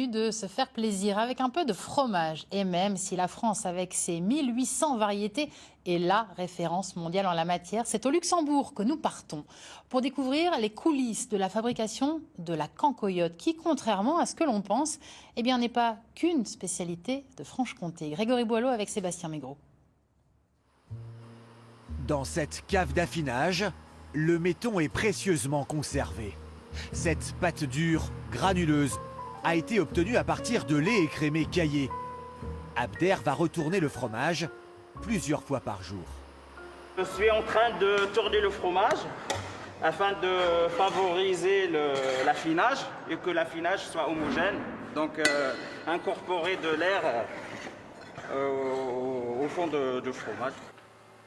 continue de se faire plaisir avec un peu de fromage. Et même si la France, avec ses 1800 variétés, est la référence mondiale en la matière, c'est au Luxembourg que nous partons pour découvrir les coulisses de la fabrication de la cancoyote, qui, contrairement à ce que l'on pense, eh bien, n'est pas qu'une spécialité de Franche-Comté. Grégory Boileau avec Sébastien Mégros. Dans cette cave d'affinage, le méton est précieusement conservé. Cette pâte dure, granuleuse, a été obtenue à partir de lait écrémé caillé. Abder va retourner le fromage plusieurs fois par jour. Je suis en train de tourner le fromage afin de favoriser l'affinage et que l'affinage soit homogène. Donc incorporer de l'air au fond du fromage.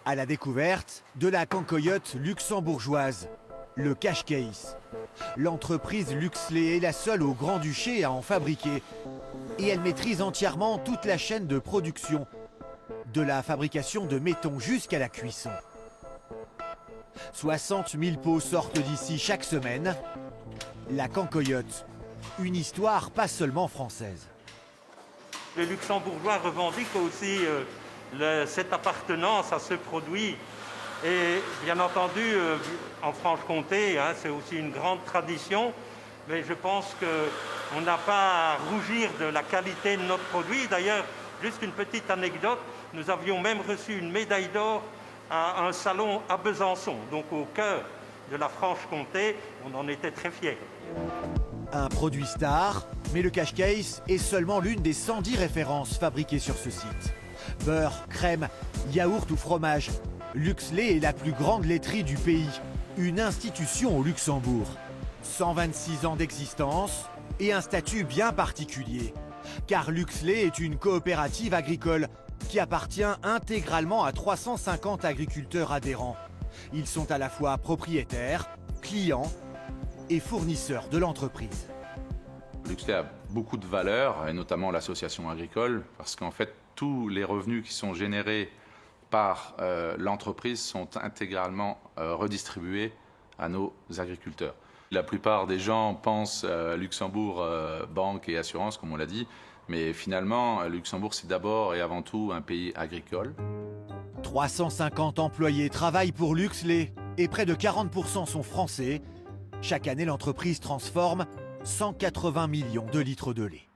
À la découverte de la cancoyote luxembourgeoise, le cache-case. L'entreprise Luxlé est la seule au Grand-Duché à en fabriquer. Et elle maîtrise entièrement toute la chaîne de production, de la fabrication de méton jusqu'à la cuisson. 60 000 pots sortent d'ici chaque semaine. La cancoyote, une histoire pas seulement française. Les Luxembourgeois revendiquent aussi cette appartenance à ce produit. Et bien entendu, en Franche-Comté, c'est aussi une grande tradition, mais je pense qu'on n'a pas à rougir de la qualité de notre produit. D'ailleurs, juste une petite anecdote, nous avions même reçu une médaille d'or à un salon à Besançon, donc au cœur de la Franche-Comté. On en était très fiers. Un produit star, mais le cache-case est seulement l'une des 110 références fabriquées sur ce site. Beurre, crème, yaourt ou fromage, Luxlé est la plus grande laiterie du pays, une institution au Luxembourg. 126 ans d'existence et un statut bien particulier. Car Luxlé est une coopérative agricole qui appartient intégralement à 350 agriculteurs adhérents. Ils sont à la fois propriétaires, clients et fournisseurs de l'entreprise. Luxlé a beaucoup de valeur, et notamment l'association agricole, parce qu'en fait, tous les revenus qui sont générés par l'entreprise sont intégralement redistribués à nos agriculteurs. La plupart des gens pensent Luxembourg, banque et assurance, comme on l'a dit, mais finalement, Luxembourg, c'est d'abord et avant tout un pays agricole. 350 employés travaillent pour Luxlé et près de 40% sont français. Chaque année, l'entreprise transforme 180 millions de litres de lait.